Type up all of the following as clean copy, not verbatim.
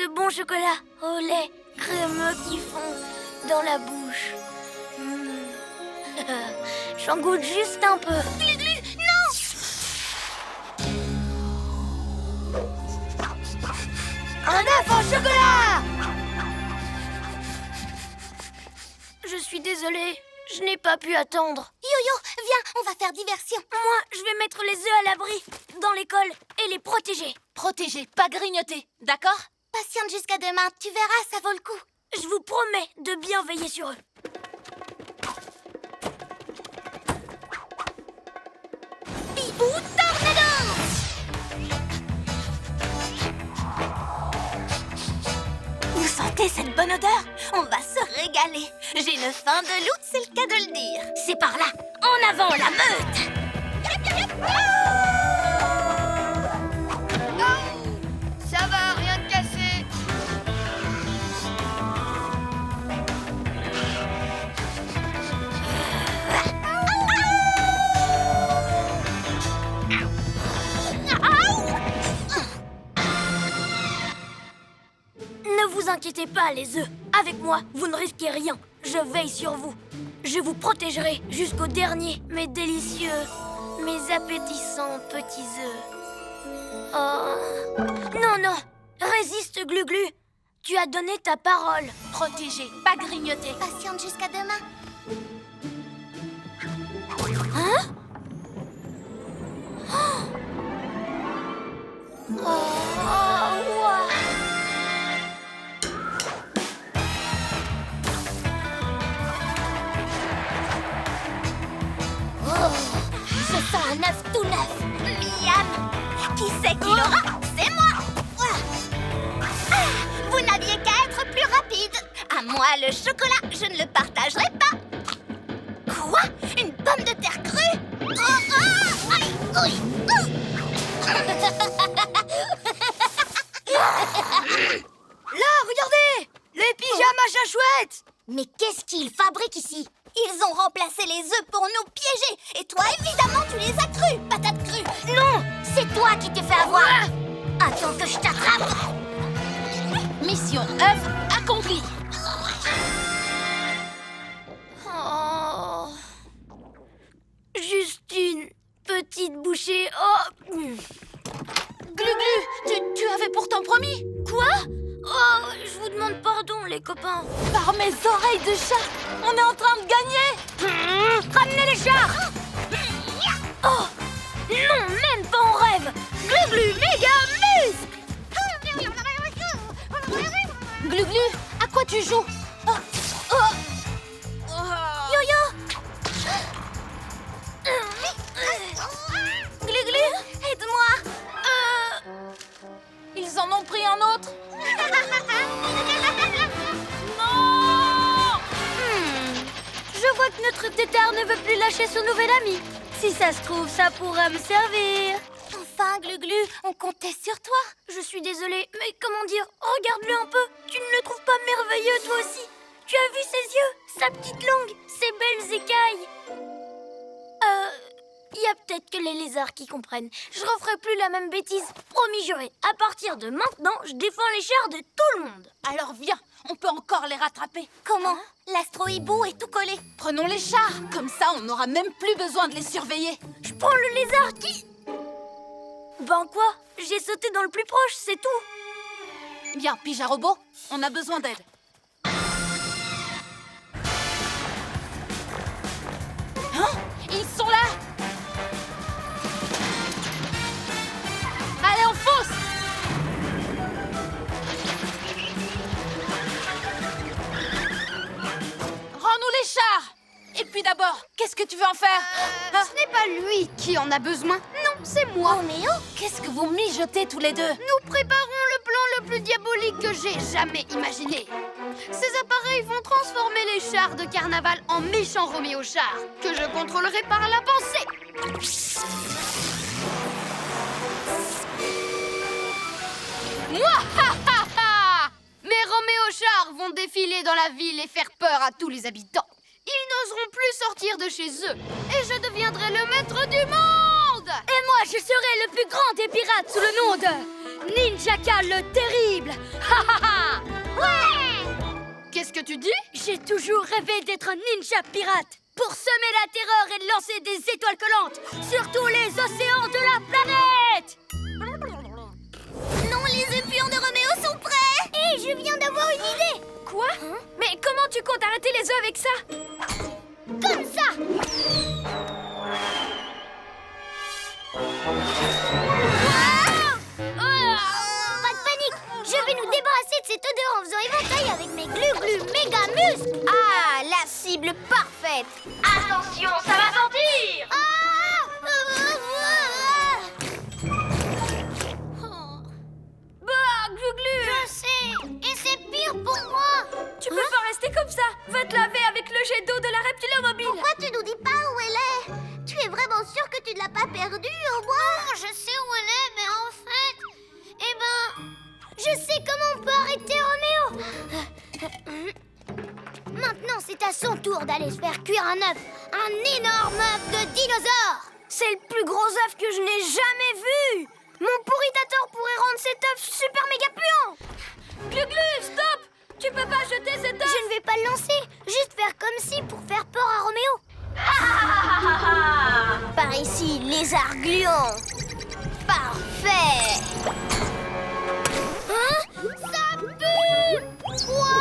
ce bon chocolat au lait crémeux qui fond dans la bouche. J'en goûte juste un peu. Non! Un œuf au chocolat! Je suis désolée, je n'ai pas pu attendre. Yo-Yo, viens, on va faire diversion. Moi, je vais mettre les œufs à l'abri dans l'école et les protéger. Protéger, pas grignoter, d'accord? Patiente jusqu'à demain, tu verras, ça vaut le coup. Je vous promets de bien veiller sur eux. Bibou tornado! Vous sentez cette bonne odeur? On va se régaler. J'ai une faim de loup, c'est le cas de le dire. C'est par là. En avant, la meute! Ça va, rien de cassé. Ne vous inquiétez pas, les œufs. Avec moi, vous ne risquez rien. Je veille sur vous. Je vous protégerai jusqu'au dernier, mes délicieux, mes appétissants petits œufs. Oh. Non, non. Résiste, Glu-Glu. Tu as donné ta parole. Protéger, pas grignoter. Patiente jusqu'à demain. Hein? Oh, ouah. Je sens un œuf tout neuf. Miam! Qui c'est qui l'aura? C'est moi! Ah, vous n'aviez qu'à être plus rapide. À moi, le chocolat, je ne le partagerai pas. Quoi? Une pomme de terre crue? Oh, oh, aïe, oui, Là, regardez! Les pyjamas chachouettes! Mais qu'est-ce qu'ils fabriquent ici? Ils ont remplacé les œufs pour nous piéger. Et toi, évidemment, tu les as crus, patate crue. Non, c'est toi qui t'es fait avoir. Attends que je t'attrape. Mission œuf accomplie. Oh. Juste une petite bouchée. Oh. Glu-Glu, tu avais pourtant promis. Quoi? Oh, je vous demande pardon, les copains. Par mes oreilles de chat, on est en train de gagner. Ramenez les chars! Oh! Non, même pas en rêve! Glu-Glu, méga muscle! Glu-Glu, à quoi tu joues? Oh, oh. Yo-Yo! Glu-Glu, aide-moi! Ils en ont pris un autre. Je vois que notre tétard ne veut plus lâcher son nouvel ami. Si ça se trouve, ça pourra me servir. Enfin, Glu-Glu, on comptait sur toi. Je suis désolée, mais comment dire? Regarde-le un peu. Tu ne le trouves pas merveilleux, toi aussi? Tu as vu ses yeux, sa petite langue, ses belles écailles? Il y a peut-être que les lézards qui comprennent. Je referai plus la même bêtise. Promis juré. À partir de maintenant, je défends les chars de tout le monde. Alors viens, on peut encore les rattraper. Comment? L'astro-hibou est tout collé. Prenons les chars, comme ça on n'aura même plus besoin de les surveiller. Je prends le lézard qui... Ben quoi? J'ai sauté dans le plus proche, c'est tout. Bien, Pyjarobot, on a besoin d'aide. Hein? Ils sont là! Allez, on fonce! Rends-nous les chars! Et puis d'abord, qu'est-ce que tu veux en faire? Hein? Ce n'est pas lui qui en a besoin. Non, c'est moi. Roméo? Qu'est-ce que vous mijotez tous les deux? Nous préparons le plan le plus diabolique que j'ai jamais imaginé. Ces appareils vont transformer les chars de carnaval en méchants Roméo chars, que je contrôlerai par la pensée. Mouahaha! Mes Roméo chars vont défiler dans la ville et faire peur à tous les habitants. Ils n'oseront plus sortir de chez eux, et je deviendrai le maître du monde! Et moi, je serai le plus grand des pirates sous le nom de Ninjaka le terrible. Ha ha ha. Qu'est-ce que tu dis? J'ai toujours rêvé d'être un ninja pirate pour semer la terreur et lancer des étoiles collantes sur tous les océans de la planète. Non, les épions de Roméo sont prêts! Hé, je viens d'avoir une idée. Quoi? Mais comment tu comptes arrêter les œufs avec ça? Comme ça! Pas de panique. Je vais nous débarrasser de cette odeur en faisant éventail avec mes glu-glu méga muscles. Ah, la cible parfaite! Attention, ça va sentir. Bah, glu-glu. Je sais! Et c'est pire pour moi! Tu peux pas rester comme ça. Va te laver avec le jet d'eau de la reptilomobile. Pourquoi tu nous dis pas où elle est? Tu es vraiment sûre que tu ne l'as pas perdue, au moins? Je sais où elle est, mais en fait... Eh ben... Je sais comment on peut arrêter Roméo. Maintenant, c'est à son tour d'aller se faire cuire un œuf. Un énorme œuf de dinosaure. C'est le plus gros œuf que je n'ai jamais vu. Mon pourritateur pourrait rendre cet œuf super méga puant. Glu-glu, stop. Tu peux pas jeter cet œuf. Je ne vais pas le lancer. Juste faire comme si pour faire peur à Roméo. Par ici, lézard gluant! Parfait! Hein? Ça pue. Quoi?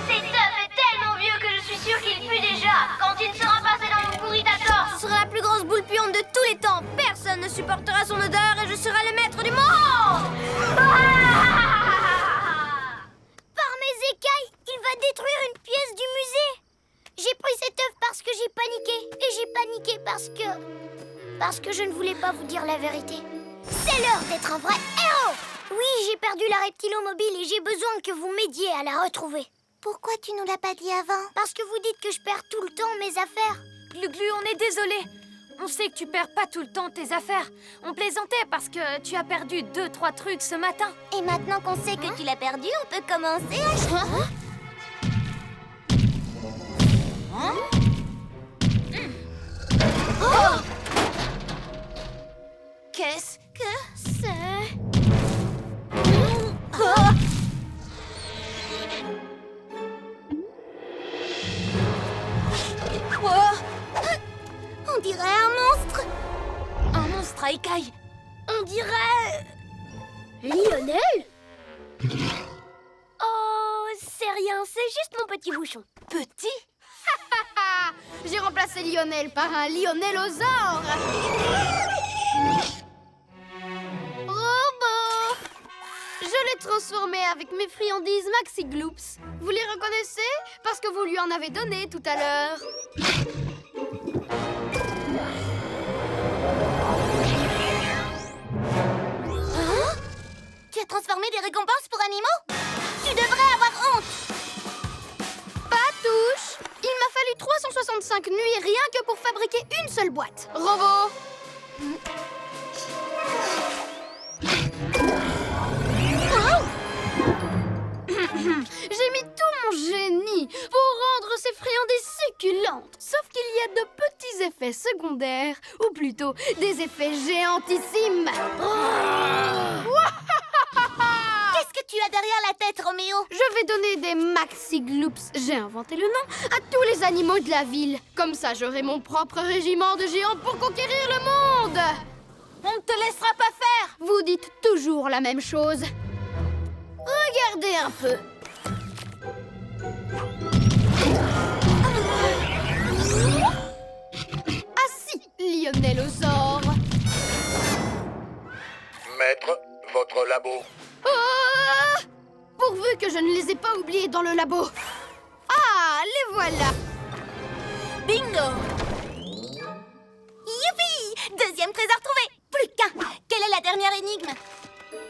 Cet œuf est tellement vieux que je suis sûre qu'il pue déjà. Quand il sera passé dans mon pourritateur. Ce sera la plus grosse boule puante de tous les temps. Personne ne supportera son odeur et je serai le maître du monde. Par mes écailles, il va détruire une pièce du musée. J'ai pris cet œuf parce que j'ai paniqué. Et j'ai paniqué parce que je ne voulais pas vous dire la vérité. C'est l'heure d'être un vrai héros. Oui, j'ai perdu la reptilomobile et j'ai besoin que vous m'aidiez à la retrouver. Pourquoi tu nous l'as pas dit avant? Parce que vous dites que je perds tout le temps mes affaires. Glu-glu, on est désolé. On sait que tu perds pas tout le temps tes affaires. On plaisantait parce que tu as perdu 2-3 trucs ce matin. Et maintenant qu'on sait que tu l'as perdu, on peut commencer à... Qu'est-ce Que c'est... Quoi? On dirait un monstre! Un monstre à écailles. On dirait... Lionel? Oh, c'est rien, c'est juste mon petit bouchon. Petit? J'ai remplacé Lionel par un lionelosaure. Robot! Je l'ai transformé avec mes friandises Maxi Gloops. Vous les reconnaissez? Parce que vous lui en avez donné tout à l'heure. Tu as transformé des récompenses pour animaux? Tu devrais avoir honte! Pas touche! Il m'a fallu 365 nuits rien que pour fabriquer une seule boîte. Robot! J'ai mis tout mon génie pour rendre ces friandises succulentes. Sauf qu'il y a de petits effets secondaires, ou plutôt des effets géantissimes. Qu'est-ce que tu as derrière la tête, Roméo? Je vais donner des Maxi Gloops, j'ai inventé le nom, à tous les animaux de la ville. Comme ça, j'aurai mon propre régiment de géants pour conquérir le monde. On ne te laissera pas faire! Vous dites toujours la même chose. Regardez un peu. Ah si, Lionelosaure. Maître, votre labo. Ah! Pourvu que je ne les ai pas oubliés dans le labo. Ah, les voilà. Bingo! Youpi! Deuxième trésor trouvé! Plus qu'un! Quelle est la dernière énigme?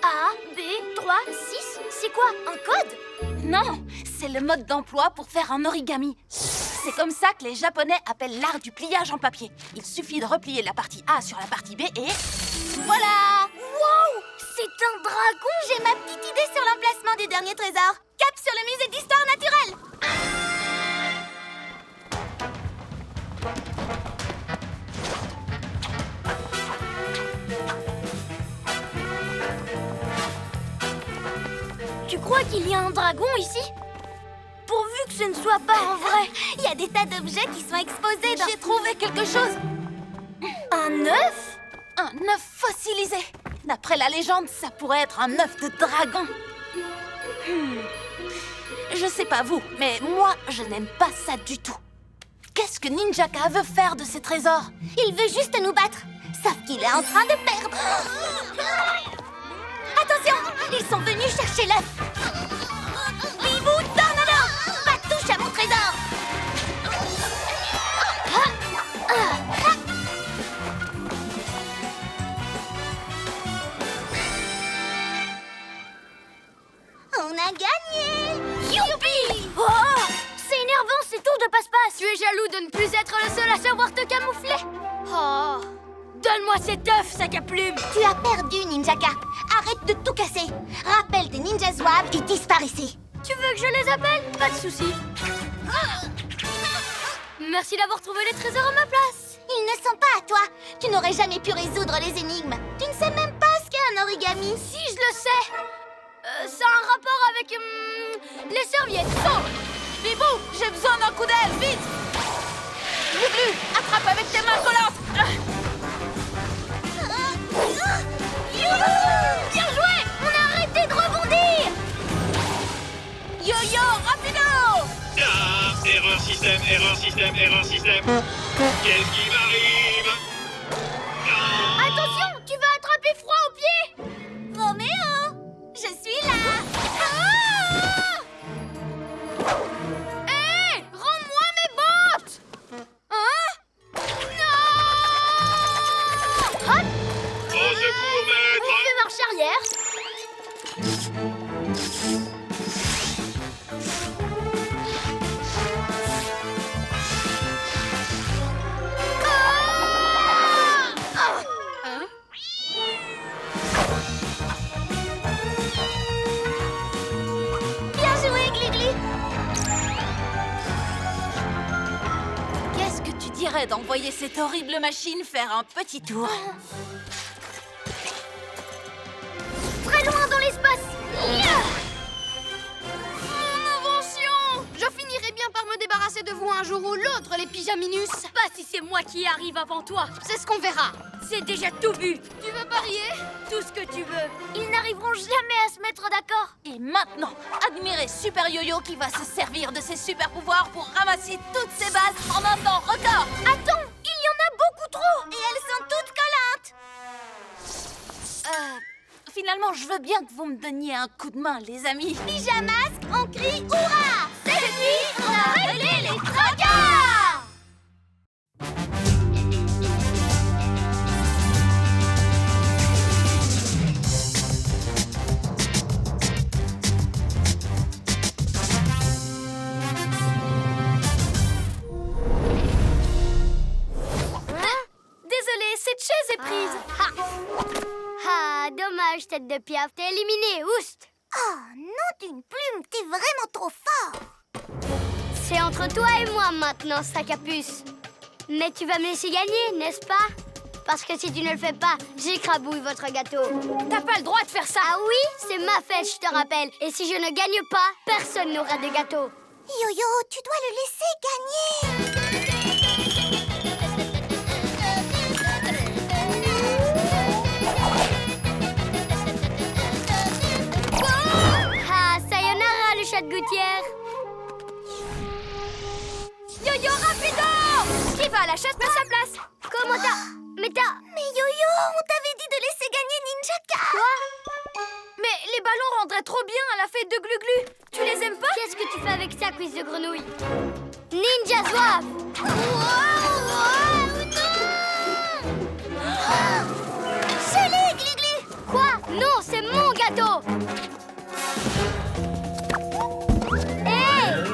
A, B, 3, 6, c'est quoi? Un code? Non, c'est le mode d'emploi pour faire un origami. C'est comme ça que les Japonais appellent l'art du pliage en papier. Il suffit de replier la partie A sur la partie B et... voilà! Wow! C'est un dragon! J'ai ma petite idée sur l'emplacement du dernier trésor. Cap sur le musée d'histoire naturelle! crois qu'il y a un dragon ici? Pourvu que ce ne soit pas en vrai. Il y a des tas d'objets qui sont exposés dans... J'ai trouvé quelque chose. Un œuf? Un œuf fossilisé. D'après la légende, ça pourrait être un œuf de dragon. Je sais pas vous, mais moi, je n'aime pas ça du tout. Qu'est-ce que Ninjaka veut faire de ces trésors? Il veut juste nous battre. Sauf qu'il est en train de perdre. Attention, ils sont venus chercher l'œuf. Bibou, Tornado, pas touche à mon trésor. On a gagné. Youpi! Oh! C'est énervant ces tours de passe-passe. Tu es jaloux de ne plus être le seul à savoir te camoufler. Oh! Donne-moi cet œuf, sac à plumes. Tu as perdu, Ninjaka. Arrête de tout casser. Rappelle tes ninjas zouaves et disparaissez. Tu veux que je les appelle? Pas de souci. Merci d'avoir trouvé les trésors à ma place. Ils ne sont pas à toi. Tu n'aurais jamais pu résoudre les énigmes. Tu ne sais même pas ce qu'est un origami. Si, je le sais. Ça a un rapport avec les serviettes. Oh! Bibou, j'ai besoin d'un coup d'aile, vite! Glu-glu, attrape avec tes mains collantes! Bien joué! On a arrêté de rebondir. Yo-yo, rapido! Ah, erreur système, erreur système, erreur système. Qu'est-ce qui m'arrive? Ah, Attention, tu vas attraper froid aux pieds. Roméo, je suis là. Hé! Rends-moi mes bottes! Hein? Non! Hop! au secours, On maître! fait marche arrière. Bien joué, Gligli. Qu'est-ce que tu dirais d'envoyer cette horrible machine faire un petit tour? Très loin dans l'espace. Mon invention! Je finirai bien par me débarrasser de vous un jour ou l'autre, les pyjaminus. Pas si c'est moi qui arrive avant toi. C'est ce qu'on verra. C'est déjà tout vu. Tu veux parier? Tout ce que tu veux. Ils n'arriveront jamais à se mettre d'accord. Et maintenant, admirez Super Yo-Yo qui va se servir de ses super pouvoirs pour ramasser toutes ces balles en un temps record. Attends, il y en a beaucoup trop. Et elles sont toutes collantes. Finalement, je veux bien que vous me donniez un coup de main, les amis. Pyjamasque, on crie hurrah. Cette nuit, on a réglé les tracas. Désolée, cette chaise est prise. Ah, dommage, tête de piaf, t'es éliminé, oust! Oh, nom d'une plume, t'es vraiment trop fort. C'est entre toi et moi maintenant, sac à puce. Mais tu vas me laisser gagner, n'est-ce pas? Parce que si tu ne le fais pas, j'écrabouille votre gâteau. T'as pas le droit de faire ça. Ah oui? C'est ma fête, je te rappelle. Et si je ne gagne pas, personne n'aura de gâteau. Yo-Yo, tu dois le laisser gagner. Ah, sayonara, le chat de gouttière. Yo-yo, rapido! Qui va à la chasse à sa place? Comment t'as... Mais t'as... Mais Yo-Yo, on t'avait dit de laisser gagner Ninjaka. Quoi? Mais les ballons rendraient trop bien à la fête de Glu-Glu. Tu les aimes pas? Qu'est-ce que tu fais avec ça, cuisse de grenouille? Ninja Zouave! Je l'ai, Gligli. Quoi? Non, c'est mon gâteau! Hé!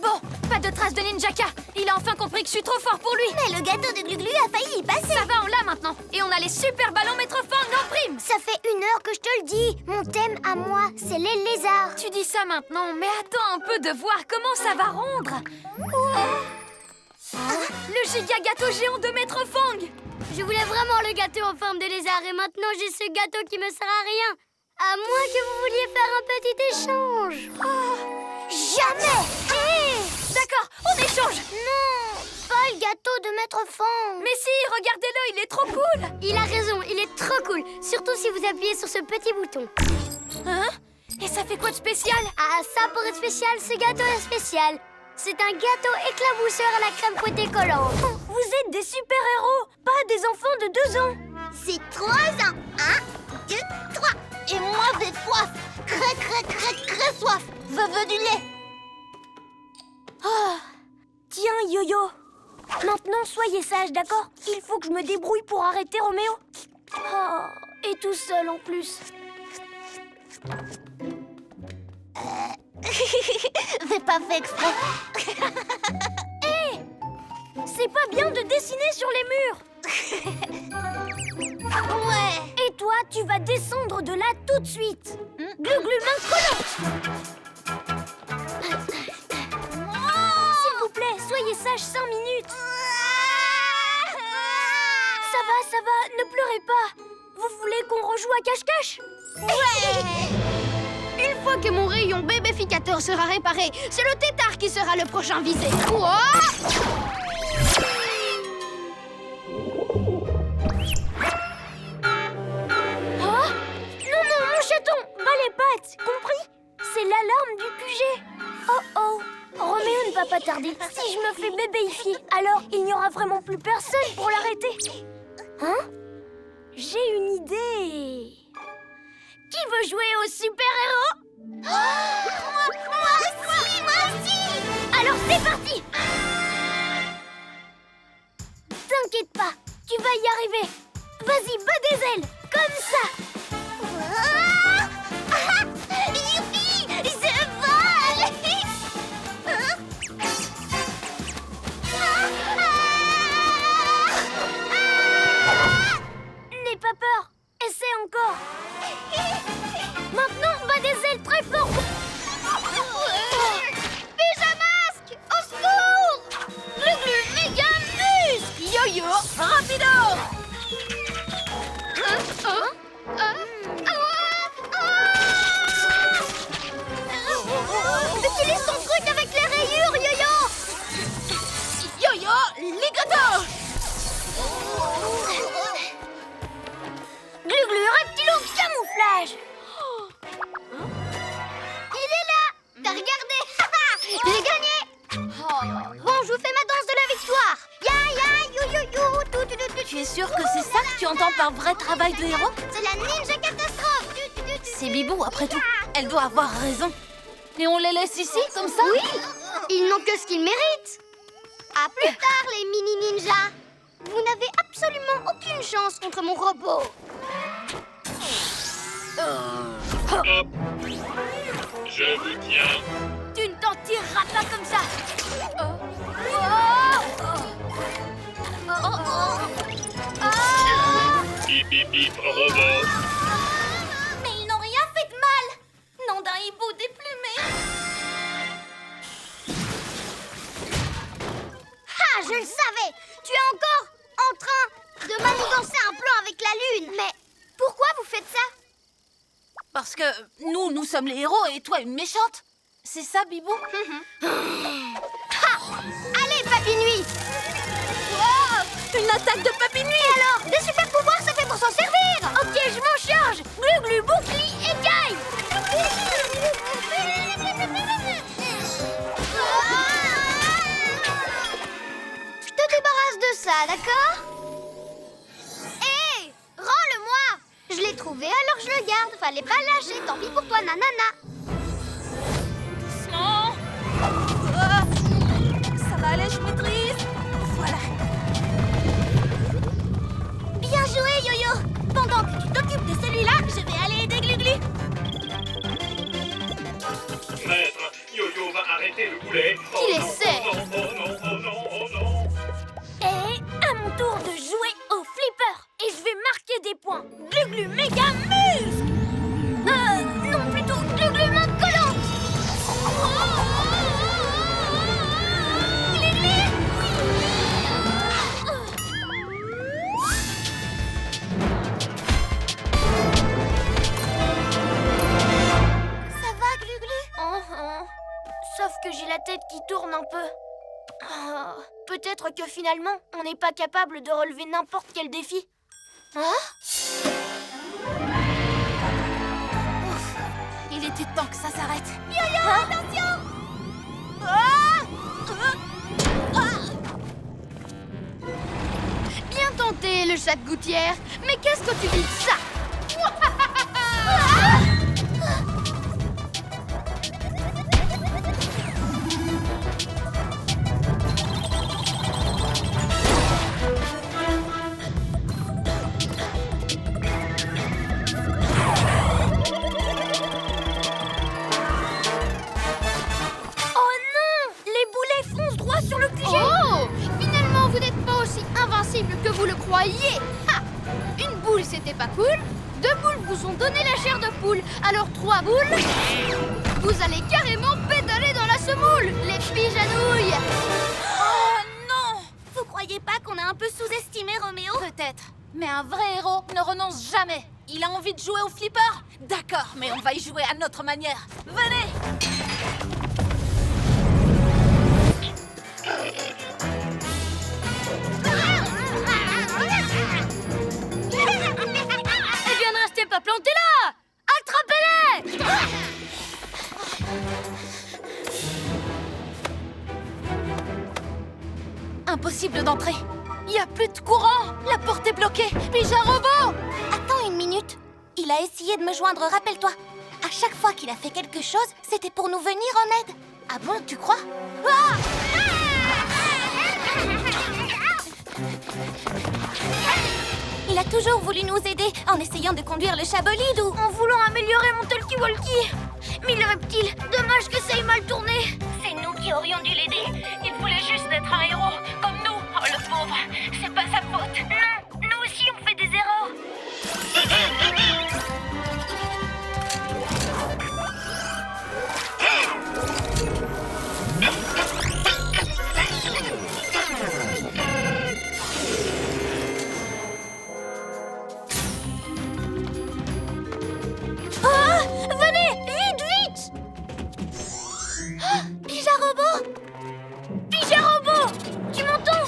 Bon, pas de traces de Ninjaka. Il a enfin compris que je suis trop fort pour lui. Mais le gâteau de Glu-Glu a failli y passer. Ça va, on l'a maintenant. Et on a les super ballons Maître Fang en prime. Ça fait 1 heure que je te le dis. Mon thème à moi, c'est les lézards. Tu dis ça maintenant, mais attends un peu de voir comment ça va rendre. Le giga gâteau géant de Maître Fang. Je voulais vraiment le gâteau en forme de lézard et maintenant j'ai ce gâteau qui me sert à rien. À moins que vous vouliez faire un petit échange. Jamais. D'accord, on échange. Non, pas le gâteau de Maître Fang. Mais si, regardez-le, il est trop cool. Il a raison, il est trop cool. Surtout si vous appuyez sur ce petit bouton. Hein? Et ça fait quoi de spécial? Ah, ça pour être spécial, ce gâteau est spécial. C'est un gâteau éclabousseur à la crème fouettée collante. Vous êtes des super-héros, pas des enfants de 2 ans. C'est 3 ans. 1, 2, 3. Et moi, j'ai soif. Très soif. Je veux du lait. Tiens, Yo-Yo. Maintenant, soyez sage, d'accord? Il faut que je me débrouille pour arrêter Roméo. Oh, et tout seul en plus. J'ai pas fait exprès. C'est pas bien de dessiner sur les murs. Ouais. Et toi, tu vas descendre de là tout de suite. Glu-glu, main collante. S'il vous plaît, soyez sage 5 minutes. Ça va, ne pleurez pas. Vous voulez qu'on rejoue à cache-cache? Une fois que mon rayon bébéficateur sera réparé, c'est le tétard qui sera le prochain visé. Quoi? Oh non, mon chaton, pas les pattes, compris? C'est l'alarme du QG. Oh, Roméo ne va pas tarder. Si je me fais bébéifier, alors il n'y aura vraiment plus personne pour l'arrêter. Hein? J'ai une idée. Qui veut jouer au super-héros? Moi aussi. Alors c'est parti! T'inquiète pas, tu vas y arriver. Vas-y, bats des ailes, comme ça. Youpi, je vole. N'aie pas peur, essaie encore. Maintenant, bats des ailes très fort. Pyjamasque, au secours! Glu-glu, méga muscle! Yo-yo, rapido! Utilise ton truc avec les rayures, Yo-Yo. Yo-yo, ligoto! Glu-glu, reptilo, camouflage. Il est là. T'as regardé? J'ai gagné. Bon, je vous fais ma danse de la victoire. Ya, yo, Tu es sûr que c'est ça que tu entends par vrai travail de héros? c'est la ninja catastrophe. C'est Bibou, après tout. Elle doit avoir raison. Et on les laisse ici, comme ça? Oui, ils n'ont que ce qu'ils méritent. À plus tard, les mini ninjas. Vous n'avez absolument aucune chance contre mon robot. Hop. Je vous tiens. Tu ne t'en tireras pas comme ça. Hip hip hip robot. Mais ils n'ont rien fait de mal. Nom d'un hibou déplumé. Ah, je le savais. Tu es encore en train de manigancer un plan avec la lune. Mais pourquoi vous faites ça? Parce que nous sommes les héros et toi une méchante. C'est ça, Bibou? Allez, Papy Nuit. Une attaque de Papy Nuit! Alors, des super pouvoirs, ça fait pour s'en servir. Ok, je m'en charge. Glu-glu, bouclier, écaille. Je te débarrasse de ça, d'accord? Hé, rends-le-moi. Je l'ai trouvé, alors je le garde. Fallait pas le lâcher, tant pis pour toi, nanana. Doucement! Ça va aller, je maîtrise. Voilà. Bien joué, Yo-Yo. Pendant que tu t'occupes de celui-là, je vais aller aider Glu-Glu. Maître, Yo-Yo va arrêter le boulet. Qu'il essaie. Oh non, oh non, oh non. Et à mon tour de jouer au flipper. Et je vais marquer des points. Glu-glu, méga muscle. Non, plutôt glu-glu, main collante. tourne un peu. Ah, peut-être que finalement, on n'est pas capable de relever n'importe quel défi. Hein? Ouf, il était temps que ça s'arrête. Yo-yo, attention! Bien tenté, le chat de gouttière. Mais qu'est-ce que tu dis de ça? Oh non! Les boulets foncent droit sur le QG! Oh! Finalement, vous n'êtes pas aussi invincible que vous le croyez. Ha! Une boule, c'était pas cool. 2 boules vous ont donné la chair de poule. Alors 3 boules, vous allez carrément pédaler dans la semoule, les pigeanouilles. Oh non! Vous croyez pas qu'on a un peu sous-estimé Roméo? Peut-être. Mais un vrai héros ne renonce jamais. Il a envie de jouer au flipper? D'accord, mais on va y jouer à notre manière. Venez! Eh bien, ne restez pas plantés là! Attrapez-les! Impossible d'entrer. Il n'y a plus de courant. La porte est bloquée. Pija robot! Attends une minute. Il a essayé de me joindre, rappelle-toi. À chaque fois qu'il a fait quelque chose, c'était pour nous venir en aide. Ah bon, tu crois? Il a toujours voulu nous aider en essayant de conduire le chat bolide ou... En voulant améliorer mon talkie-walkie. Mais le reptile, dommage que ça ait mal tourné. C'est nous qui aurions dû l'aider. Il voulait juste être un héros, comme nous. Oh, le pauvre, c'est pas sa faute. Non, nous aussi on fait des erreurs. Ah! Venez, vite, vite! Ah, Pija robot! Pija robot! Tu m'entends?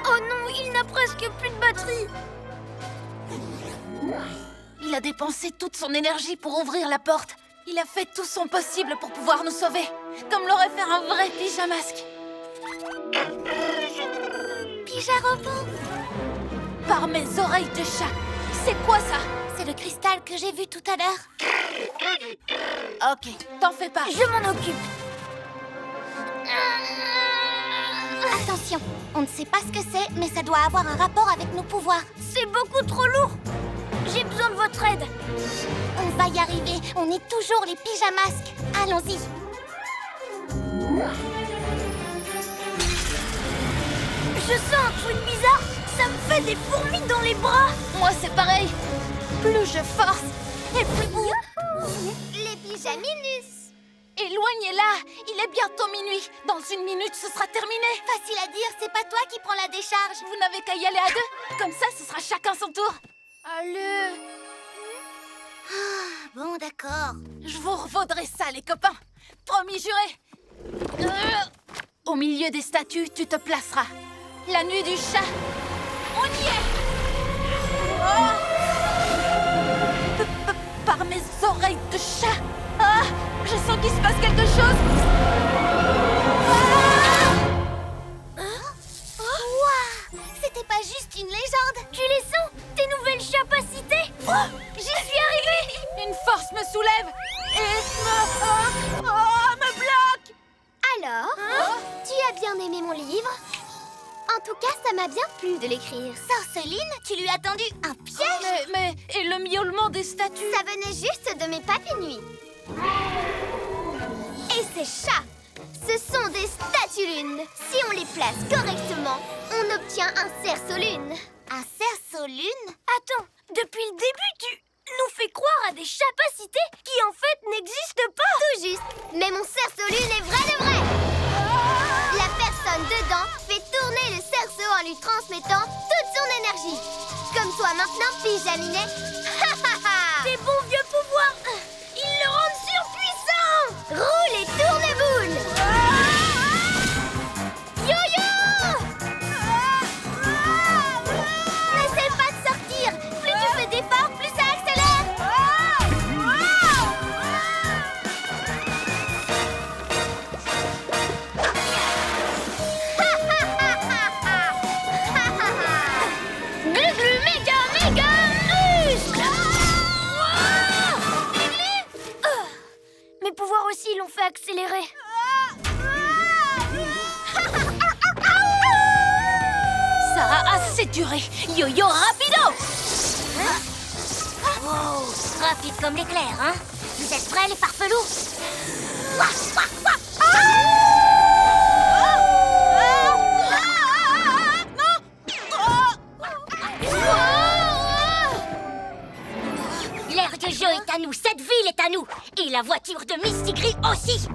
Oh non, il n'a presque plus de batterie. Il a dépensé toute son énergie pour ouvrir la porte. Il a fait tout son possible pour pouvoir nous sauver. Comme l'aurait fait un vrai pyjamasque. Pija robot! Par mes oreilles de chat. C'est quoi ça? C'est le cristal que j'ai vu tout à l'heure. Ok, t'en fais pas. Je m'en occupe. Attention, on ne sait pas ce que c'est, mais ça doit avoir un rapport avec nos pouvoirs. C'est beaucoup trop lourd. J'ai besoin de votre aide. On va y arriver, on est toujours les pyjamasques. Allons-y. Je sens un truc bizarre. Ça me fait des fourmis dans les bras. Moi, c'est pareil. Plus je force, et plus... Les pyjaminus. Éloignez-la. Il est bientôt minuit. Dans une minute, ce sera terminé. Facile à dire, c'est pas toi qui prends la décharge. Vous n'avez qu'à y aller à deux. Comme ça, ce sera chacun son tour. Allez. Bon, d'accord. Je vous revaudrai ça, les copains. Promis juré. Au milieu des statues, tu te placeras. La nuit du chat. On y est. Oh. Par mes oreilles de chat. Ah, je sens qu'il se passe quelque chose. Ouah, c'était pas juste une légende. Tu les sens? Tes nouvelles capacités? Oh, j'y suis arrivée. Une force me soulève et me bloque. Alors, tu as bien aimé mon livre? En tout cas, ça m'a bien plu de l'écrire. Sorceline, tu lui as tendu un piège. Mais et le miaulement des statues? Ça venait juste de mes papis-nuits. Et ces chats, ce sont des statues-lunes. Si on les place correctement, on obtient un cerceau-lune. Un cerceau-lune? Attends, depuis le début, tu nous fais croire à des capacités qui en fait n'existent pas. Tout juste, mais mon cerceau-lune est vrai de vrai. La personne dedans fait tourner le cerceau en lui transmettant toute son énergie. Comme toi maintenant, Pyjaminet. Tes bons vieux pouvoirs, ils le rendent surpuissant. Roule et tourne boule. réaccélérer. Ça a assez duré. Yo-yo rapido! Wow, rapide comme l'éclair, hein? Vous êtes prêts, les farfelous? L'air de jeu est à nous, cette ville est à nous, et la voiture de Misty Gris aussi.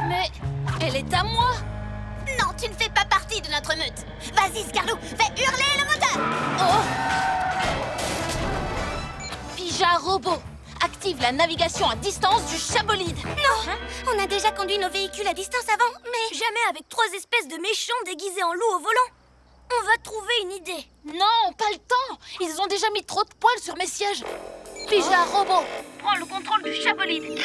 Mais elle est à moi! Non, tu ne fais pas partie de notre meute. Vas-y, Scarlou, fais hurler le moteur. Oh! Pija Robot, active la navigation à distance du Chabolide. Non, on a déjà conduit nos véhicules à distance avant, mais... Jamais avec 3 espèces de méchants déguisés en loup au volant. On va trouver une idée. Non, pas le temps. Ils ont déjà mis trop de poils sur mes sièges. Pija Robot, prends le contrôle du Chabolide.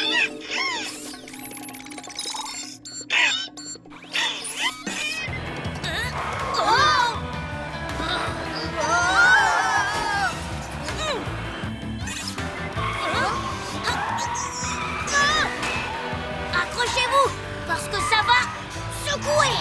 Accrochez-vous, parce que ça va secouer.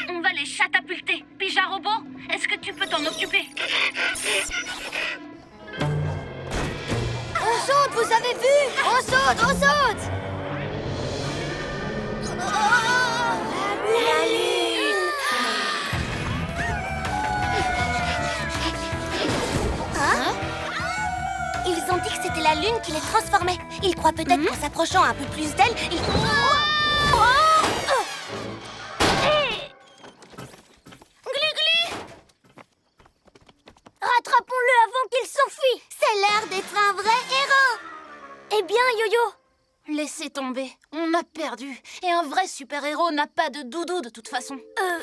On va les catapulter. Pija Robot, est-ce que tu peux t'en occuper? On saute, vous avez vu? On saute, on saute! La lune. Hein? Ils ont dit que c'était la lune qui les transformait. Ils croient peut-être qu'en s'approchant un peu plus d'elle, ils... Rattrapons-le avant qu'il s'enfuit. C'est l'heure d'être un vrai héros. Eh bien, Yo-Yo, Laissez tomber, on a perdu. Et un vrai super-héros n'a pas de doudou de toute façon.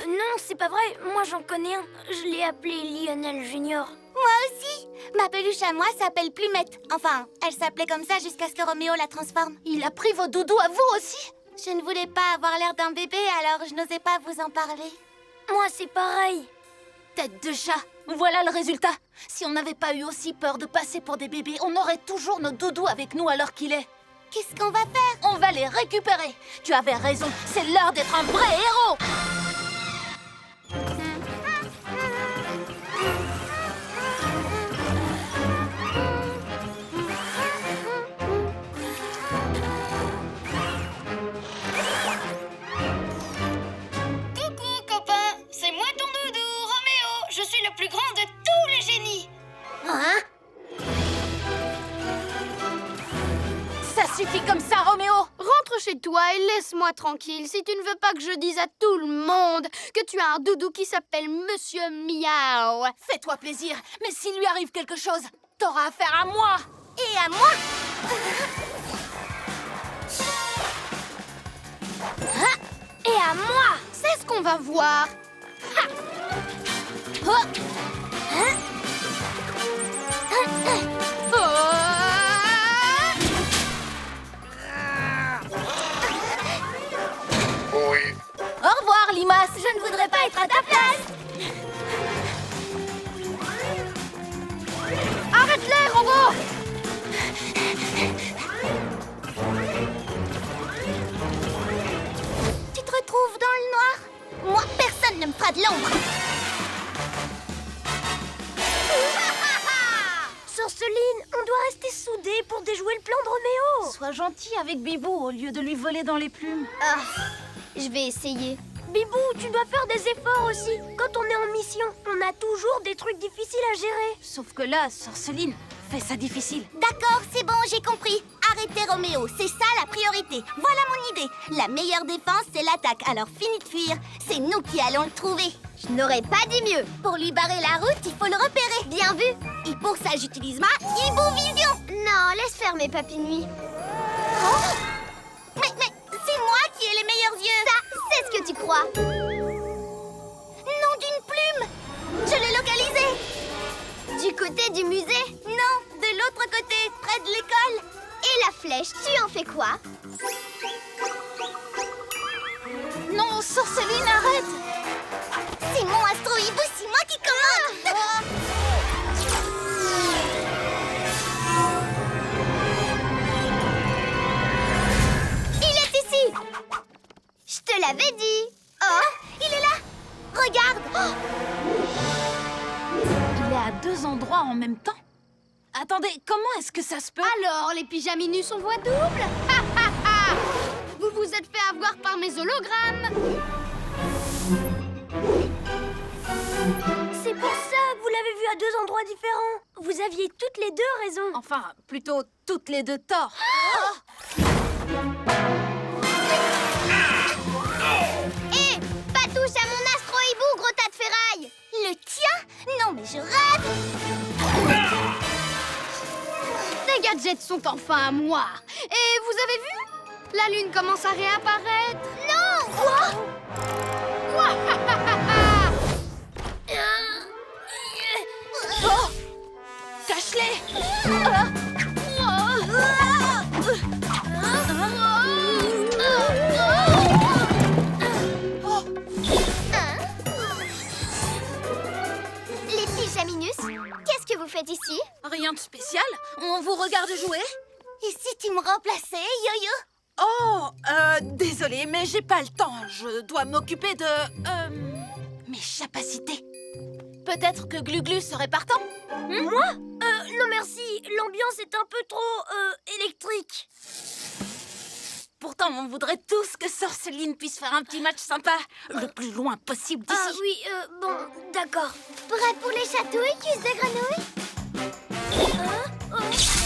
non, c'est pas vrai. Moi, j'en connais un. Je l'ai appelé Lionel Junior. Moi aussi. Ma peluche à moi s'appelle Plumette. Enfin, elle s'appelait comme ça jusqu'à ce que Roméo la transforme. Il a pris vos doudous à vous aussi? Je ne voulais pas avoir l'air d'un bébé, alors je n'osais pas vous en parler. Moi, c'est pareil. Tête de chat, voilà le résultat. Si on n'avait pas eu aussi peur de passer pour des bébés, on aurait toujours nos doudous avec nous à l'heure qu'il est. Qu'est-ce qu'on va faire? On va les récupérer. Tu avais raison, c'est l'heure d'être un vrai héros. Coucou, copain. C'est moi ton doudou, Roméo. Je suis le plus grand de tous les génies. Hein? Ça suffit comme ça, Roméo. Rentre chez toi et laisse-moi tranquille si tu ne veux pas que je dise à tout le monde que tu as un doudou qui s'appelle Monsieur Miaou. Fais-toi plaisir, mais s'il lui arrive quelque chose, t'auras affaire à moi. Et à moi? Et à moi. C'est ce qu'on va voir. Oui. Au revoir, Limace. Je ne voudrais pas être à ta place. Arrête-les, robot! Tu te retrouves dans le noir? Moi, personne ne me fera de l'ombre. Sorceline, on doit rester soudés pour déjouer le plan de Roméo. Sois gentil avec Bibou au lieu de lui voler dans les plumes. Ah, je vais essayer. Bibou, tu dois faire des efforts aussi. Quand on est en mission, on a toujours des trucs difficiles à gérer. Sauf que là, Sorceline, fais ça difficile. D'accord, c'est bon, j'ai compris. Arrêtez Roméo, c'est ça la priorité. Voilà mon idée. La meilleure défense, c'est l'attaque. Alors fini de fuir. C'est nous qui allons le trouver. Je n'aurais pas dit mieux. Pour lui barrer la route, il faut le repérer. Bien vu. Et pour ça, j'utilise ma Hibou-Vision. Non, laisse faire mes papilles. Mais c'est moi qui ai les meilleurs yeux. Ça, c'est ce que tu crois. Nom d'une plume. Je l'ai localisé. Du côté du musée? Non, de l'autre côté, près de l'école. Et la flèche, tu en fais quoi? Non, Sorceline, arrête! C'est mon Astro Hibou, c'est moi qui commande. Il est ici! Je te l'avais dit! Oh, il est là. Regarde. Il est à 2 endroits en même temps. Attendez, comment est-ce que ça se peut? Alors, les pyjaminus ont voix double? Vous vous êtes fait avoir par mes hologrammes. C'est pour ça que vous l'avez vu à 2 endroits différents. Vous aviez toutes les 2 raison. Enfin, plutôt toutes les 2 tort. Hé! Pas touche à mon Astro Hibou, gros tas de ferraille! Le tien? Non, mais je rêve. Tes gadgets sont enfin à moi. Et vous avez vu? La lune commence à réapparaître. Non! Quoi? Oh! Cache-les! Les pyjaminus, qu'est-ce que vous faites ici? Rien de spécial. On vous regarde jouer? Et si tu me remplaçais, Yo-Yo? Oh, désolée, mais j'ai pas le temps. Je dois m'occuper de... mes capacités. Peut-être que Glu-Glu serait partant? Moi non merci, l'ambiance est un peu trop, électrique. Pourtant, on voudrait tous que Sorceline puisse faire un petit match sympa, le plus loin possible d'ici. Ah oui, bon, d'accord. Prêt pour les chatouilles, cuisses de grenouille?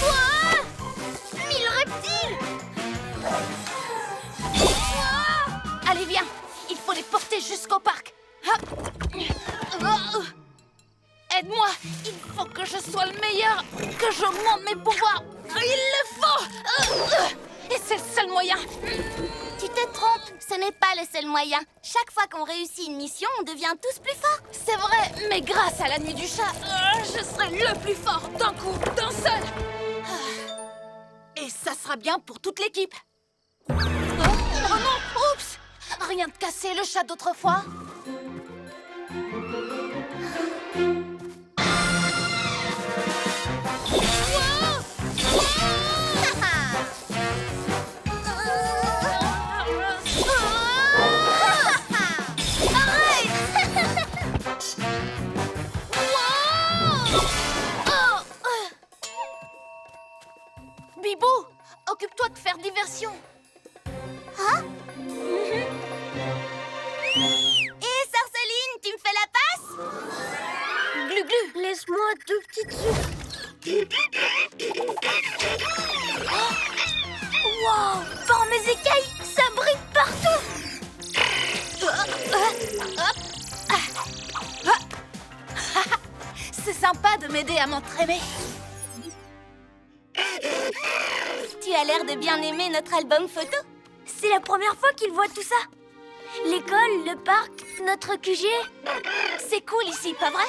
Quoi? 1000 reptiles! Allez, viens. Il faut les porter jusqu'au parc. Ah. Oh. Aide-moi. Il faut que je sois le meilleur, que j'augmente mes pouvoirs. Il le faut. Et c'est le seul moyen. Tu te trompes, ce n'est pas le seul moyen. Chaque fois qu'on réussit une mission, on devient tous plus forts. C'est vrai, mais grâce à la nuit du chat, je serai le plus fort d'un coup, d'un seul. Et ça sera bien pour toute l'équipe. Oh non, oups! Rien de cassé, le chat d'autrefois. Bibou, occupe-toi de faire diversion. Et Sorceline, tu me fais la passe? Glu-Glu. Laisse-moi 2 petites souffles. Wow! Par mes écailles, ça brille partout! C'est sympa de m'aider à m'entraîner. Tu as l'air de bien aimer notre album photo. C'est la première fois qu'il voit tout ça. L'école, le parc, notre QG. C'est cool ici, pas vrai?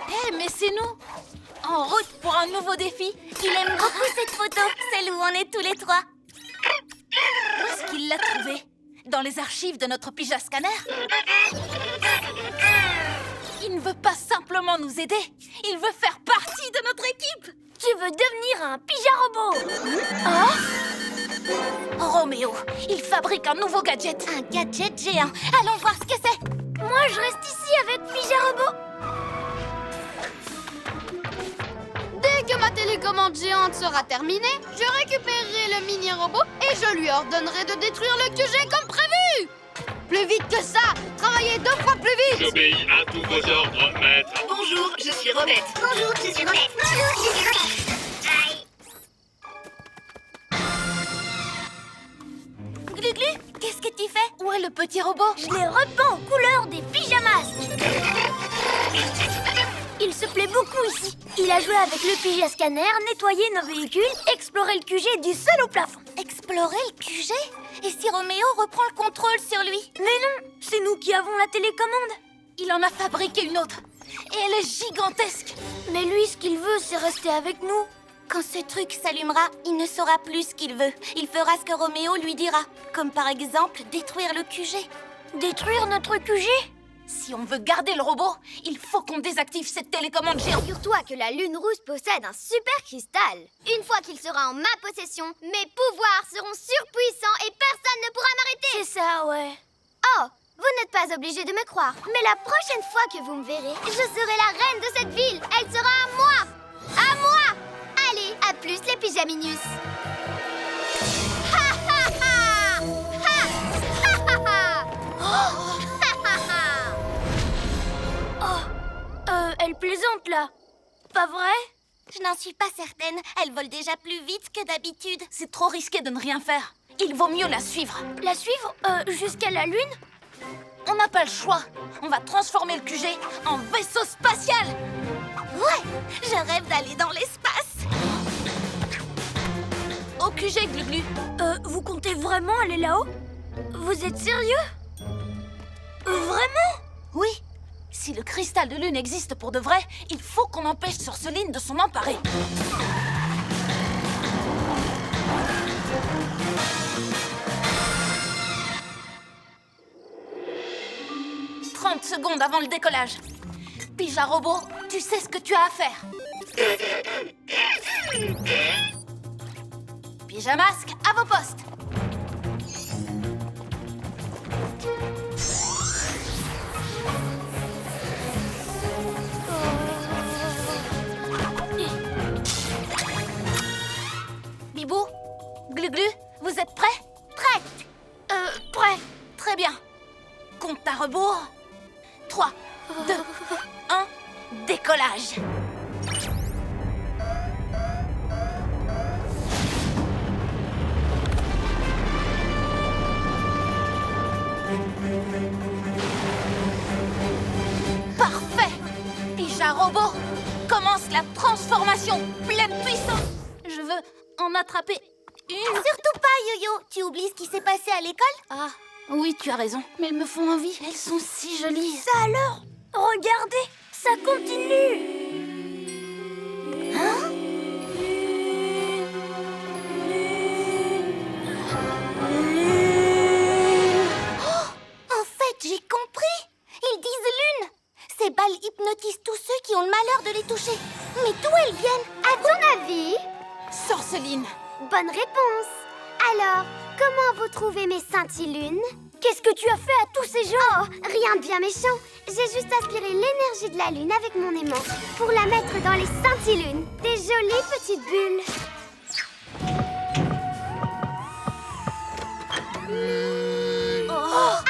Hé, mais c'est nous. En route pour un nouveau défi. Il aime beaucoup cette photo, celle où on est tous les 3. Où est-ce qu'il l'a trouvée? Dans les archives de notre pyjama scanner? Il ne veut pas simplement nous aider. Il veut faire partie de notre équipe. Tu veux devenir un pyjama robot? Roméo, il fabrique un nouveau gadget. Un gadget géant. Allons voir ce que c'est. Moi, je reste ici avec pyjama robot. Dès que ma télécommande géante sera terminée, je récupérerai le mini-robot et je lui ordonnerai de détruire le QG comme prévu. Plus vite que ça. Travaillez 2 fois plus vite. J'obéis à tous vos ordres, maître. Bonjour, je suis Robette. Bonjour, je suis Robette. Bonjour, je suis Robette. Aïe. Glu-Glu, qu'est-ce que tu fais? Où est le petit robot? Je les repeins aux couleurs des pyjamas. Il se plaît beaucoup ici. Il a joué avec le pyjama scanner, nettoyé nos véhicules, exploré le QG du sol au plafond. Explorer le QG? Et si Roméo reprend le contrôle sur lui? Mais non, c'est nous qui avons la télécommande. Il en a fabriqué une autre. Et elle est gigantesque. Mais lui, ce qu'il veut, c'est rester avec nous. Quand ce truc s'allumera, il ne saura plus ce qu'il veut. Il fera ce que Roméo lui dira. Comme par exemple, détruire le QG. Détruire notre QG? Si on veut garder le robot, il faut qu'on désactive cette télécommande géante. Figure-toi que la Lune Rouge possède un super cristal. Une fois qu'il sera en ma possession, mes pouvoirs seront surpuissants et personne ne pourra m'arrêter. C'est ça, ouais. Oh, vous n'êtes pas obligé de me croire, mais la prochaine fois que vous me verrez, je serai la reine de cette ville. Elle sera à moi. À moi. Allez, à plus les pyjaminus. Ha ha ha. Ha ha ha ha. Elle plaisante, là. Pas vrai? Je n'en suis pas certaine. Elle vole déjà plus vite que d'habitude. C'est trop risqué de ne rien faire. Il vaut mieux la suivre. La suivre jusqu'à la Lune? On n'a pas le choix. On va transformer le QG en vaisseau spatial. Ouais, je rêve d'aller dans l'espace. Au QG, Glu-Glu. Vous comptez vraiment aller là-haut? Vous êtes sérieux? Vraiment? Oui. Si le cristal de lune existe pour de vrai, il faut qu'on empêche Sorceline de s'en emparer. « 30 secondes avant le décollage. Pija Robot, tu sais ce que tu as à faire. Pyjamasque, à vos postes. Bibou, Glu-Glu, vous êtes prêts? Prêt. Très bien. Compte à rebours. 3, 2, 1, décollage. Parfait. Pija Robot, commence la transformation pleine puissance. Je veux en attraper une. Surtout pas, Yo-Yo. Tu oublies ce qui s'est passé à l'école? Ah, oui, tu as raison. Mais elles me font envie. Elles sont si jolies. Ça alors? Regardez, ça continue. Hein? En fait, j'ai compris. Ils disent lune. Ces balles hypnotisent tous ceux qui ont le malheur de les toucher. Mais d'où elles viennent? À ton avis? Sorceline. Bonne réponse. Alors, comment vous trouvez mes scintillunes? Qu'est-ce que tu as fait à tous ces gens? Oh, rien de bien méchant. J'ai juste aspiré l'énergie de la lune avec mon aimant pour la mettre dans les scintillunes. Des jolies petites bulles.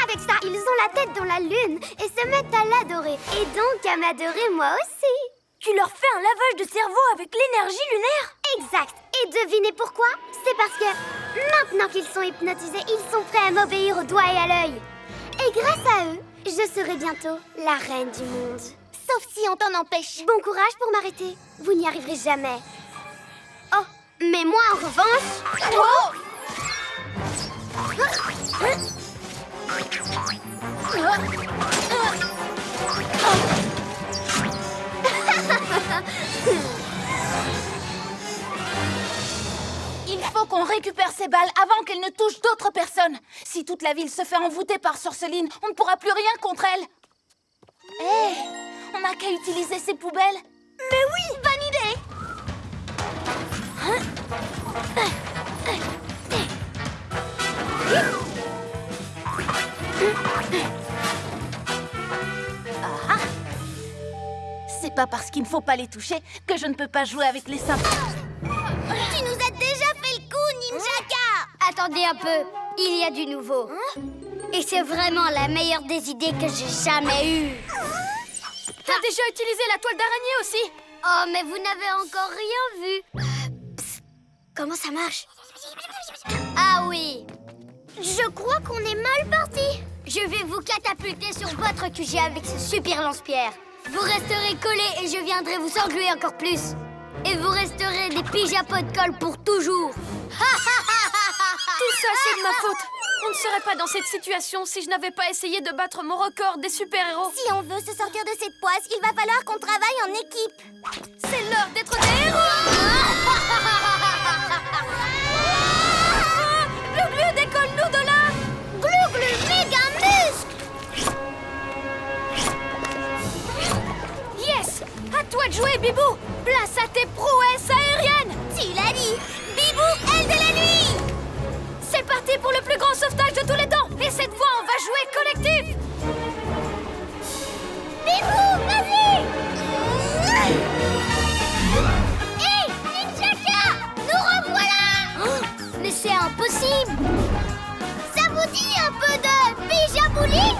Avec ça, ils ont la tête dans la lune et se mettent à l'adorer. Et donc à m'adorer moi aussi. Tu leur fais un lavage de cerveau avec l'énergie lunaire? Exact. Et devinez pourquoi? C'est parce que maintenant qu'ils sont hypnotisés, ils sont prêts à m'obéir au doigt et à l'œil. Et grâce à eux, je serai bientôt la reine du monde. Sauf si on t'en empêche. Bon courage pour m'arrêter. Vous n'y arriverez jamais. Oh, mais moi en revanche... Oh! Il faut qu'on récupère ces balles avant qu'elles ne touchent d'autres personnes. Si toute la ville se fait envoûter par Sorceline, on ne pourra plus rien contre elle. Hé, on n'a qu'à utiliser ces poubelles. Mais oui! Bonne idée! Ah. C'est pas parce qu'il ne faut pas les toucher que je ne peux pas jouer avec les simples. Tu nous as déjà fait le coup, Ninjaka! Attendez un peu, il y a du nouveau. Et c'est vraiment la meilleure des idées que j'ai jamais eue. T'as déjà utilisé la toile d'araignée aussi? Oh, mais vous n'avez encore rien vu. Psst, comment ça marche? Ah oui. Je crois qu'on est mal parti. Je vais vous catapulter sur votre QG avec ce super lance-pierre. Vous resterez collés et je viendrai vous engluer encore plus. Et vous resterez des pyjapodes de colle pour toujours. Tout ça, c'est de ma faute. On ne serait pas dans cette situation si je n'avais pas essayé de battre mon record des super-héros. Si on veut se sortir de cette poisse, il va falloir qu'on travaille en équipe. C'est l'heure d'être des héros. Glu-Glu, décolle-nous de là. Glu-Glu méga muscle! Yes! À toi de jouer, Bibou. Place à tes prouesses aériennes. Tu l'as dit. Bibou, aile de la nuit. C'est parti pour le plus grand sauvetage de tous les temps. Et cette fois, on va jouer collectif. Bibou, vas-y! Hé, Ninjaka! Nous revoilà! Mais c'est impossible! Ça vous dit un peu de pyjabouling?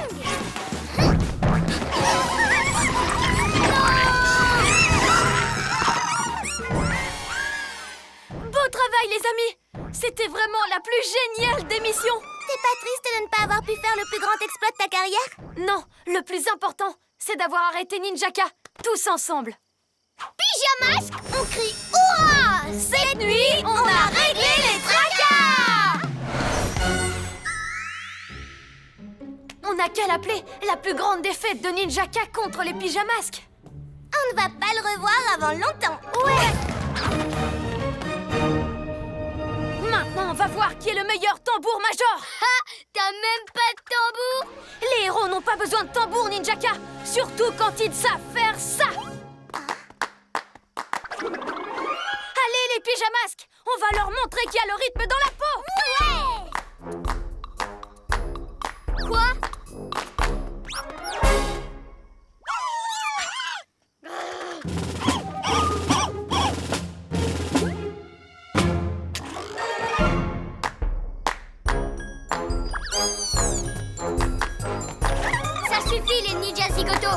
Beau travail, les amis. C'était vraiment la plus géniale des missions. T'es pas triste de ne pas avoir pu faire le plus grand exploit de ta carrière? Non, le plus important, c'est d'avoir arrêté Ninjaka, tous ensemble. Pyjamasque, on crie hurrah! Cette nuit, on a réglé les tracas. On n'a qu'à l'appeler la plus grande défaite de Ninjaka contre les pyjamasques. On ne va pas le revoir avant longtemps. Ouais. Maintenant, on va voir qui est le meilleur tambour-major. Ha! T'as même pas de tambour? Les héros n'ont pas besoin de tambour, Ninjaka. Surtout quand ils savent faire ça. Allez, les pyjamasques, on va leur montrer qu'il y a le rythme dans la peau. Quoi? Ça suffit, les ninjas zigoto.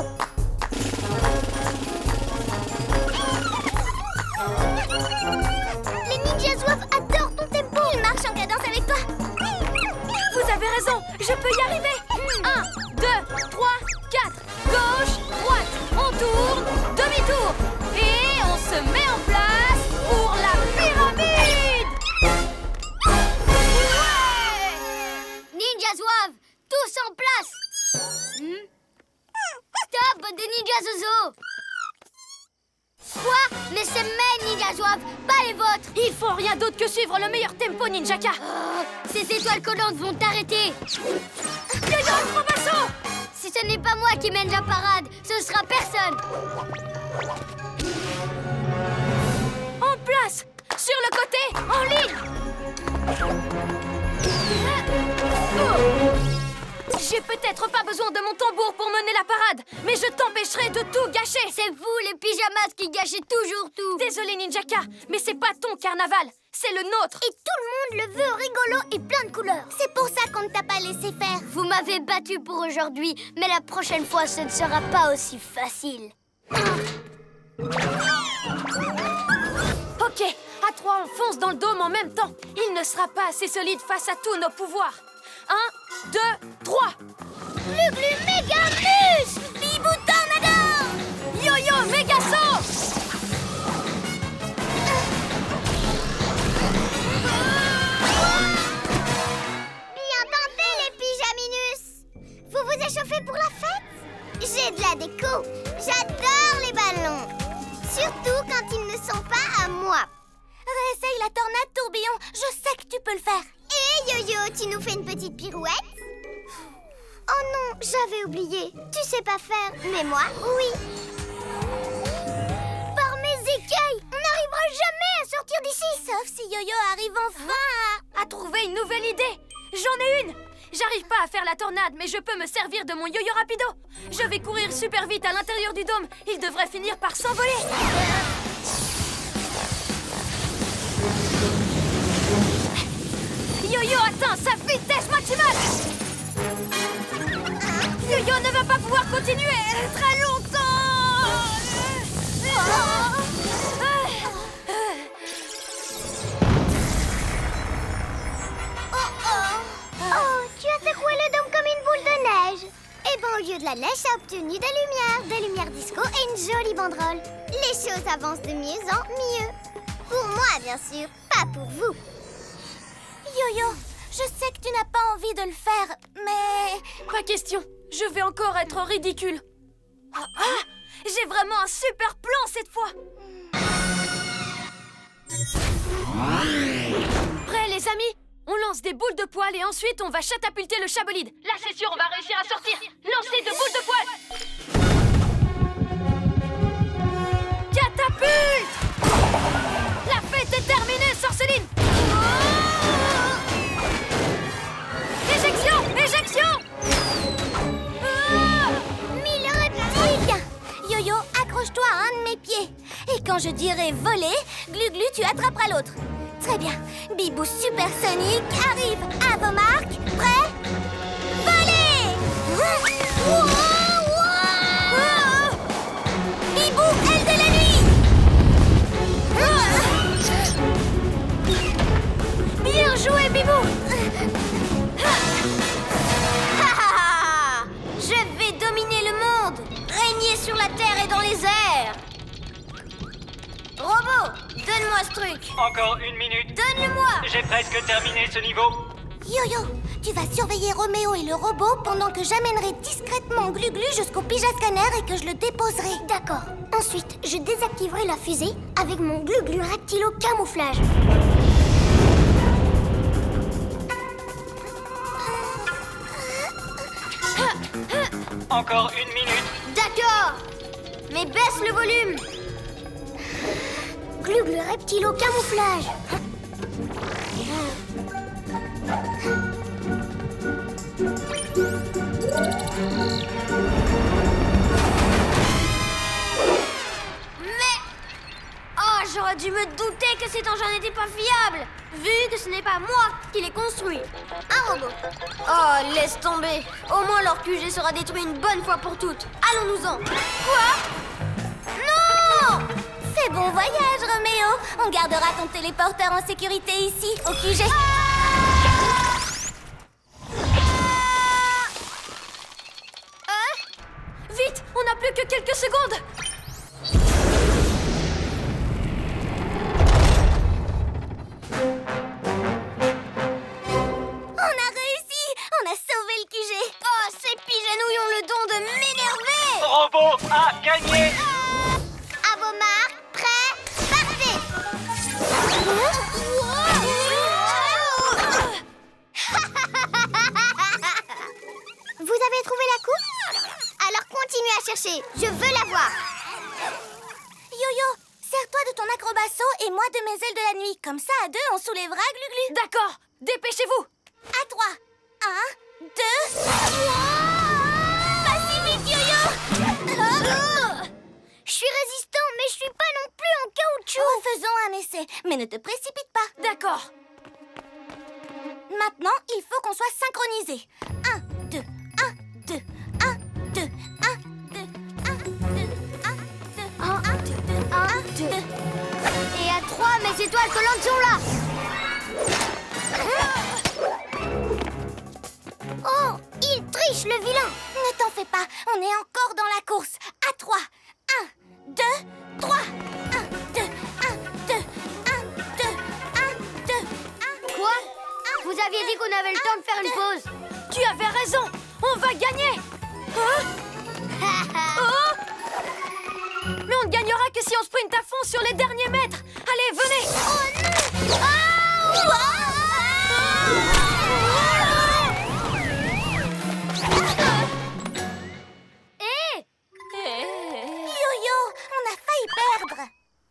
Les ninjas zouaves adorent ton tempo. Ils marchent en cadence avec toi. Vous avez raison, je peux y arriver. 1, 2, 3, 4. Gauche, droite, on tourne, demi-tour. Et on se met en place pour la pyramide. Ninja zouaves, tous en place. Stop, des ninjas zozo. Quoi? Mais c'est mes ninjas zouaves, pas les vôtres. Il faut rien d'autre que suivre le meilleur tempo, Ninjaka. Ces étoiles collantes vont t'arrêter. Yo-yo, le gros basson. Si ce n'est pas moi qui mène la parade, ce sera personne. En place, sur le côté, en ligne. J'ai peut-être pas besoin de mon tambour pour mener la parade, mais je t'empêcherai de tout gâcher. C'est vous, les pyjamas, qui gâchez toujours tout. Désolé, Ninjaka, mais c'est pas ton carnaval, c'est le nôtre. Et tout le monde le veut rigolo et plein de couleurs. C'est pour ça qu'on ne t'a pas laissé faire. Vous m'avez battu pour aujourd'hui, mais la prochaine fois, ce ne sera pas aussi facile. Ok, à 3, on fonce dans le dôme en même temps. Il ne sera pas assez solide face à tous nos pouvoirs. 1, 2, 3. Glu-Glu méga muscle. Bibou tornado. Yo-yo méga saut. Bien tenté, les pyjaminus. Vous vous échauffez pour la fête? J'ai de la déco. J'adore les ballons. Surtout quand ils ne sont pas à moi. Réessaye la tornade tourbillon. Je sais que tu peux le faire. Et Yo-Yo, tu nous fais une petite pirouette? Oh non, j'avais oublié. Tu sais pas faire, mais moi, oui. Par mes écailles, on n'arrivera jamais à sortir d'ici. Sauf si Yo-Yo arrive enfin À trouver une nouvelle idée. J'en ai une. J'arrive pas à faire la tornade, mais je peux me servir de mon yo-yo rapido. Je vais courir super vite à l'intérieur du dôme. Il devrait finir par s'envoler. Yo-yo atteint sa vitesse maximale. Yo-yo ne va pas pouvoir continuer très longtemps. Oh, tu as secoué le dôme comme une boule de neige. Eh ben, au lieu de la neige, j'ai obtenu des lumières disco et une jolie banderole. Les choses avancent de mieux en mieux. Pour moi, bien sûr, pas pour vous. Yo-Yo, Je sais que tu n'as pas envie de le faire, mais... Pas question, je vais encore être ridicule. Ah, j'ai vraiment un super plan cette fois. Prêts les amis? On lance des boules de poil et ensuite on va catapulter le chabolide. Là c'est sûr, on va réussir à sortir. Lancez de boules de poil. Catapulte! La fête est terminée, Sorceline! Éjection! Éjection! Mille reptiles! Yo-Yo, accroche-toi à un de mes pieds. Et quand je dirai voler, Glu-Glu, tu attraperas l'autre. Très bien. Bibou supersonique arrive. À vos marques. Prêts? Voler! Bibou, aile de la nuit! Bien joué, Bibou! Je vais dominer le monde, régner sur la terre et dans les airs. Robot, donne-moi ce truc. Encore 1 minute. Donne-le-moi. J'ai presque terminé ce niveau. Yo-Yo, tu vas surveiller Roméo et le robot pendant que j'amènerai discrètement Glu-Glu jusqu'au pyjama-scanner et que je le déposerai. D'accord. Ensuite, je désactiverai la fusée avec mon Glu-Glu reptilo camouflage. Encore 1 minute. D'accord. Mais baisse le volume. Glu-Glu reptilo camouflage. J'aurais dû me douter que cet engin n'était pas fiable, vu que ce n'est pas moi qui l'ai construit. Un robot. Oh, laisse tomber. Au moins leur QG sera détruit une bonne fois pour toutes. Allons-nous-en. Quoi? Non! Fais bon voyage, Roméo. On gardera ton téléporteur en sécurité ici, au QG. Vite, on n'a plus que quelques secondes. Oh, ces pigeonouilles ont le don de m'énerver! Robot a gagné. À vos marques, prêts, partez! Vous avez trouvé la coupe? Alors continuez à chercher, je veux la voir! Yo-Yo, sers-toi de ton acrobasso et moi de mes ailes de la nuit. Comme ça, à deux, on soulèvera Glu-Glu. D'accord, dépêchez-vous. À 3, 1, 2... Pas si vite, Yo-Yo! Je suis résistant, mais je suis pas non plus en caoutchouc. Refaisons un essai, mais ne te précipite pas. D'accord. Maintenant, il faut qu'on soit synchronisés. 1, 2, 1, 2, 1, 2, 1, 2, 1, 2, 1, 2, 1, 2, 1, 2. Et à 3, mes étoiles collantes sont là. Oh, il triche, le vilain! Ne t'en fais pas, on est encore dans la course. À 3, 1, 2, 3. 1, 2, 1, 2, 1, 2, 1, 2, 1. Quoi? Vous aviez dit qu'on avait le temps de faire une pause. Tu avais raison. On va gagner. Hein? Oh! Mais on ne gagnera que si on sprinte à fond sur les derniers mètres. Allez, venez. Oh non! Yo-Yo, on a failli perdre.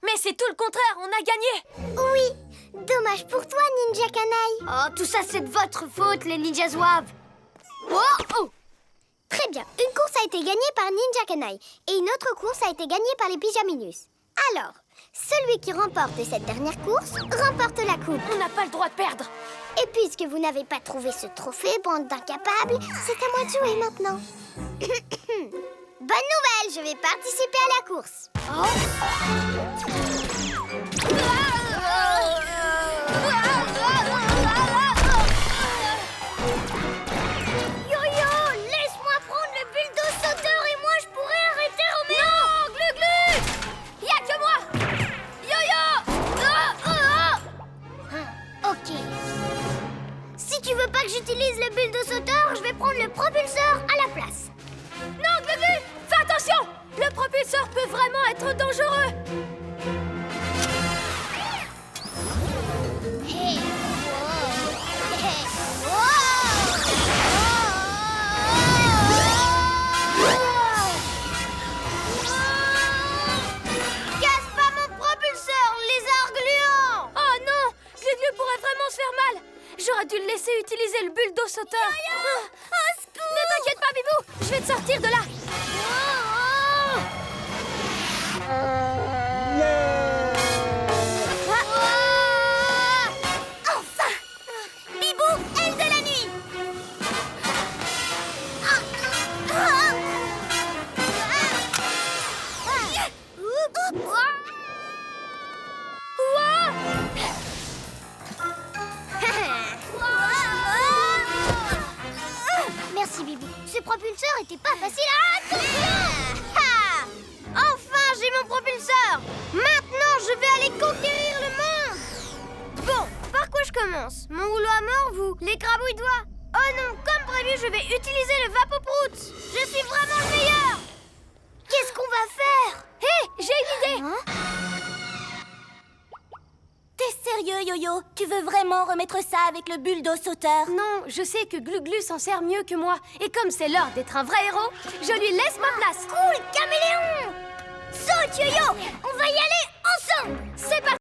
Mais c'est tout le contraire, on a gagné. Oui, dommage pour toi, Ninja Canaille. Oh, tout ça, c'est de votre faute, les ninjas zouaves. Oh! Très bien, une course a été gagnée par Ninja Canaille et une autre course a été gagnée par les Pyjaminus. Alors, celui qui remporte cette dernière course remporte la coupe. On n'a pas le droit de perdre. Et puisque vous n'avez pas trouvé ce trophée, bande d'incapables, c'est à moi de jouer maintenant. Bonne nouvelle, je vais participer à la course. Yo-Yo, laisse-moi prendre le bulldozer sauteur et moi, je pourrais arrêter Roméo. Non, Glu-Glu. Y'a que moi. Yo-Yo. Ok. Si tu tu veux pas que j'utilise le bulldo-sauteur, je vais prendre le propulseur à la place. Non, Glu-Glu, fais attention! Le propulseur peut vraiment être dangereux! Hey, Casse pas mon propulseur, lézard gluant! Oh non! Glu-Glu pourrait vraiment se faire mal! J'aurais dû le laisser utiliser le bulldo-sauteur! Ne t'inquiète pas, Bibou! Je vais te sortir de là! Enfin! Bibou, aile de la nuit! merci Bibou. Ce propulseur était pas facile à Ah! Enfin, j'ai mon propulseur! Maintenant, je vais aller conquérir le monde! Bon, par quoi je commence? Mon rouleau à mort, vous? Les crabouilles-doigts? Oh non, comme prévu, je vais utiliser le Vapoprout! Je suis vraiment le meilleur! Qu'est-ce qu'on va faire? Hé, j'ai une idée! T'es sérieux, Yo-Yo? Tu veux vraiment remettre ça avec le bulldo-sauteur? Non, je sais que Glu-Glu s'en sert mieux que moi. Et comme c'est l'heure d'être un vrai héros, je lui laisse ma place. Cool, caméléon! Saute, Yo-Yo! On va y aller ensemble! C'est parti!